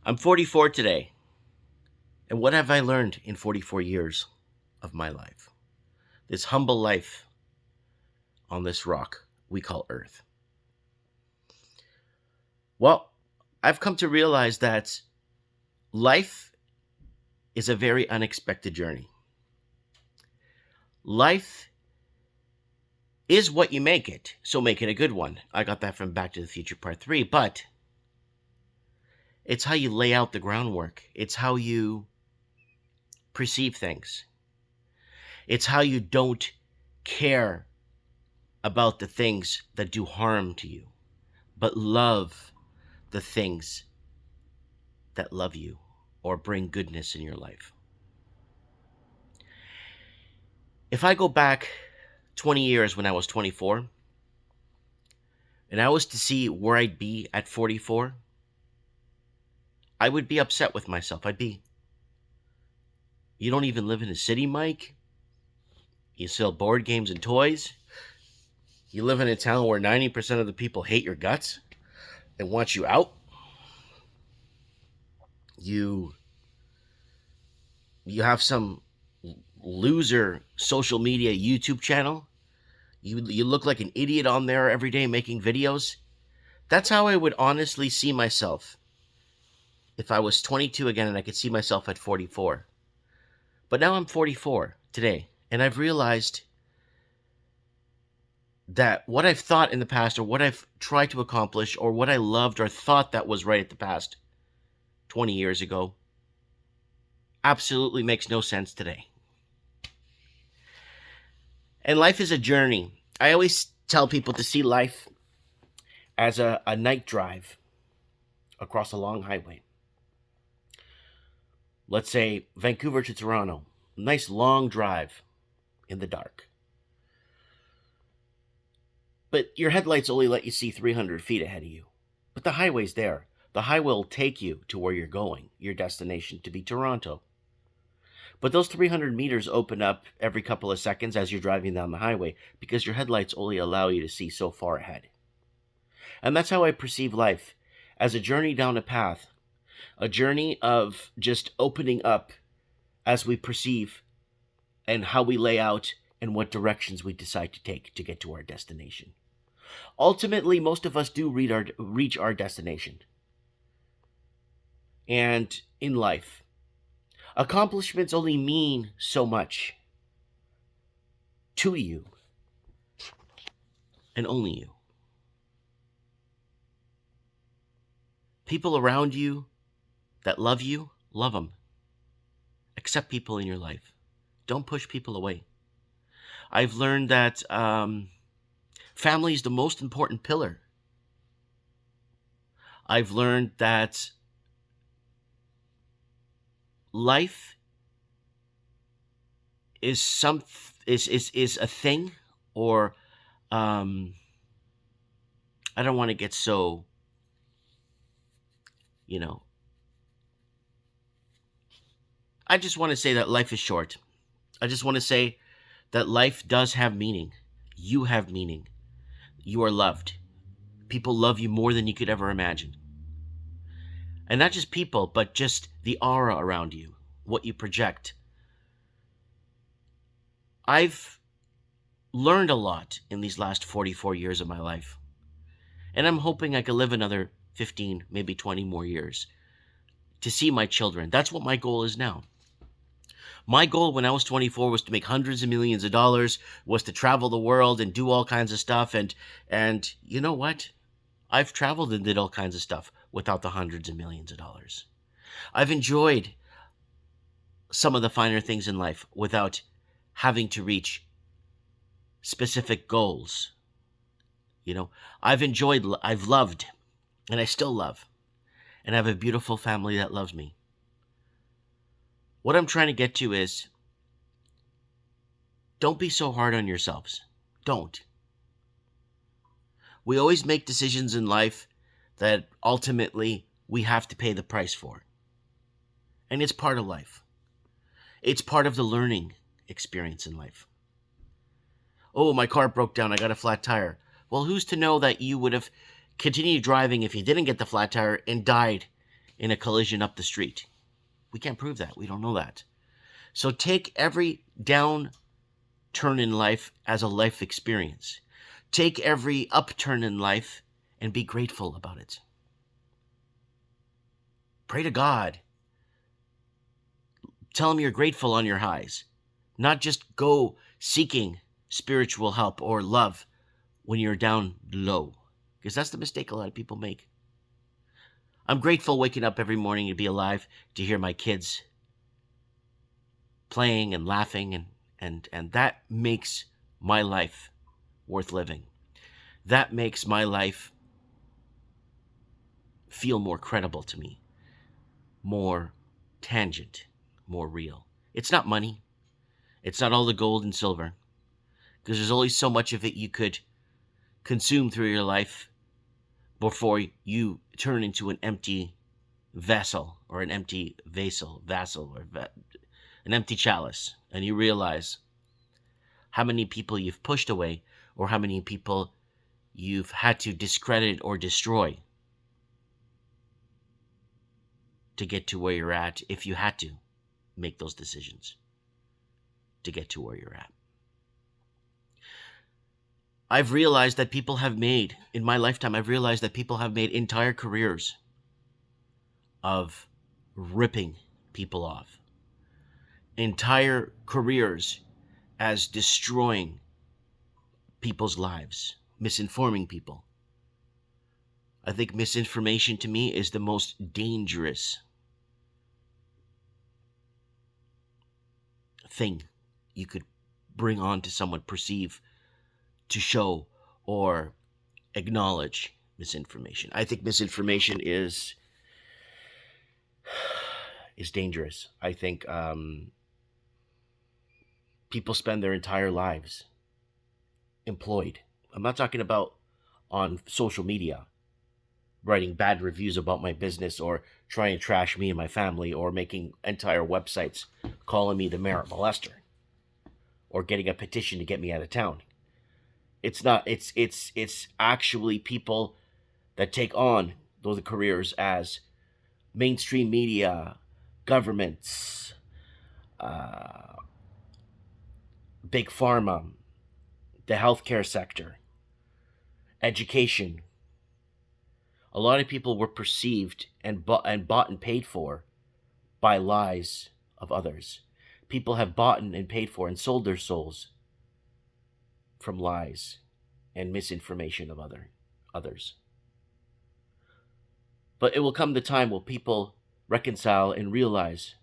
I'm 44 today. And what have I learned in 44 years of my life? This humble life on this rock we call Earth. Well, I've come to realize that life is a very unexpected journey. Life is what you make it, so make it a good one. I got that from Back to the Future Part 3, but it's how you lay out the groundwork. It's how you perceive things. It's how you don't care about the things that do harm to you, but love the things that love you or bring goodness in your life. If I go back 20 years when I was 24, and I was to see where I'd be at 44, I would be upset with myself. I'd be, you don't even live in a city, Mike? You sell board games and toys? You live in a town where 90% of the people hate your guts and want you out? You have some loser social media YouTube channel? You look like an idiot on there every day making videos? That's how I would honestly see myself if I was 22 again and I could see myself at 44. But now I'm 44 today, and I've realized that what I've thought in the past, or what I've tried to accomplish, or what I loved or thought that was right at the past 20 years ago, absolutely makes no sense today. And life is a journey. I always tell people to see life as a night drive across a long highway. Let's say Vancouver to Toronto. Nice long drive in the dark. But your headlights only let you see 300 feet ahead of you. But the highway's there. The highway will take you to where you're going, your destination to be Toronto. But those 300 meters open up every couple of seconds as you're driving down the highway because your headlights only allow you to see so far ahead. And that's how I perceive life, as a journey down a path, a journey of just opening up as we perceive and how we lay out and what directions we decide to take to get to our destination. Ultimately, most of us do reach our destination. And in life, accomplishments only mean so much to you and only you. People around you that love you, love them. Accept people in your life. Don't push people away. I've learned that family is the most important pillar. I've learned that life is a thing, or I don't want to get so, I just want to say that life is short. I just want to say that life does have meaning. You have meaning. You are loved. People love you more than you could ever imagine. And not just people, but just the aura around you, what you project. I've learned a lot in these last 44 years of my life. And I'm hoping I could live another 15, maybe 20 more years to see my children. That's what my goal is now. My goal when I was 24 was to make hundreds of millions of dollars, was to travel the world and do all kinds of stuff. And you know what? I've traveled and did all kinds of stuff without the hundreds of millions of dollars. I've enjoyed some of the finer things in life without having to reach specific goals. I've loved, and I still love, and I have a beautiful family that loves me. What I'm trying to get to is, don't be so hard on yourselves. Don't. We always make decisions in life that ultimately we have to pay the price for. And it's part of life. It's part of the learning experience in life. Oh, my car broke down. I got a flat tire. Well, who's to know that you would have continued driving if you didn't get the flat tire and died in a collision up the street. We can't prove that. We don't know that. So take every downturn in life as a life experience. Take every upturn in life and be grateful about it. Pray to God. Tell him you're grateful on your highs. Not just go seeking spiritual help or love when you're down low. Because that's the mistake a lot of people make. I'm grateful waking up every morning to be alive, to hear my kids playing and laughing, and that makes my life worth living. That makes my life feel more credible to me, more tangent, more real. It's not money. It's not all the gold and silver, because there's only so much of it you could consume through your life before you turn into an empty vessel or an empty vassal or an empty chalice, and you realize how many people you've pushed away or how many people you've had to discredit or destroy to get to where you're at, if you had to make those decisions to get to where you're at. I've realized that people have made, in my lifetime, I've realized that people have made entire careers of ripping people off. Entire careers as destroying people's lives, misinforming people. I think misinformation to me is the most dangerous thing you could bring on to someone, perceive, to show, or acknowledge misinformation. I think misinformation is dangerous. I think people spend their entire lives employed. I'm not talking about on social media, writing bad reviews about my business or trying to trash me and my family or making entire websites calling me the merit molester or getting a petition to get me out of town. It's not, it's actually people that take on those careers as mainstream media, governments, big pharma, the healthcare sector, education. A lot of people were perceived and bought and paid for by lies of others. People have bought and paid for and sold their souls from lies and misinformation of others. But it will come the time where people reconcile and realize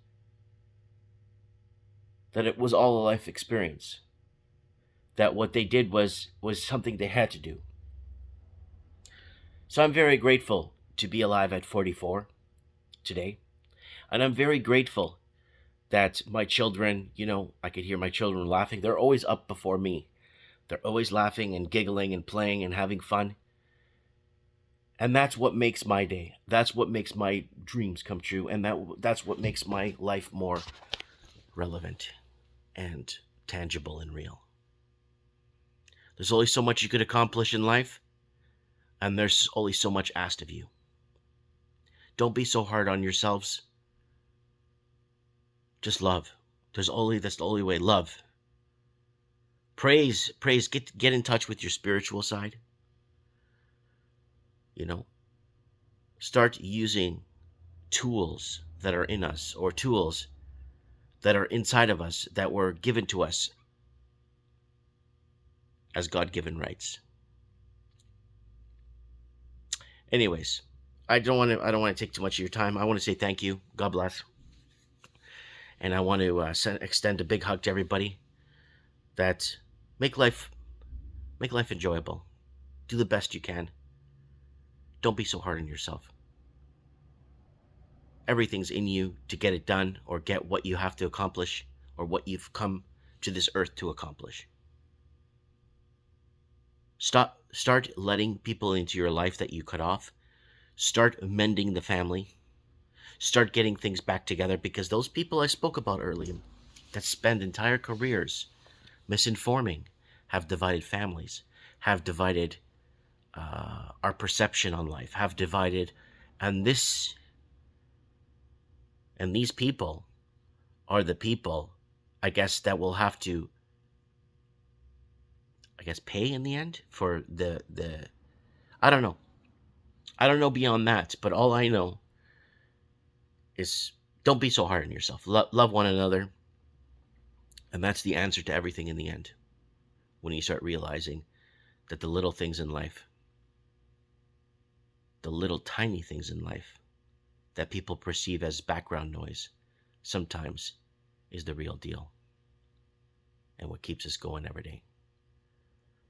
that it was all a life experience. That what they did was something they had to do. So I'm very grateful to be alive at 44 today. And I'm very grateful that my children, I could hear my children laughing. They're always up before me. They're always laughing and giggling and playing and having fun. And that's what makes my day. That's what makes my dreams come true. And that's what makes my life more relevant and tangible and real. There's only so much you could accomplish in life, and there's only so much asked of you. Don't be so hard on yourselves. Just love. That's the only way. Love. Praise. Get in touch with your spiritual side. Start using tools that are in us, or tools that are inside of us that were given to us as God-given rights. Anyways, I don't want to take too much of your time. I want to say thank you. God bless. And I want to extend a big hug to everybody that make life enjoyable. Do the best you can. Don't be so hard on yourself. Everything's in you to get it done or get what you have to accomplish or what you've come to this earth to accomplish. Start letting people into your life that you cut off. Start mending the family. Start getting things back together, because those people I spoke about earlier that spend entire careers misinforming have divided families, have divided our perception on life, have divided, and this And these people are the people, I guess, that will have to, I guess, pay in the end for the I don't know. I don't know beyond that, but all I know is don't be so hard on yourself. Love one another, and that's the answer to everything in the end. When you start realizing that the little things in life, the little tiny things in life that people perceive as background noise, sometimes is the real deal and what keeps us going every day.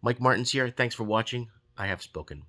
Mike Martins here. Thanks for watching. I have spoken.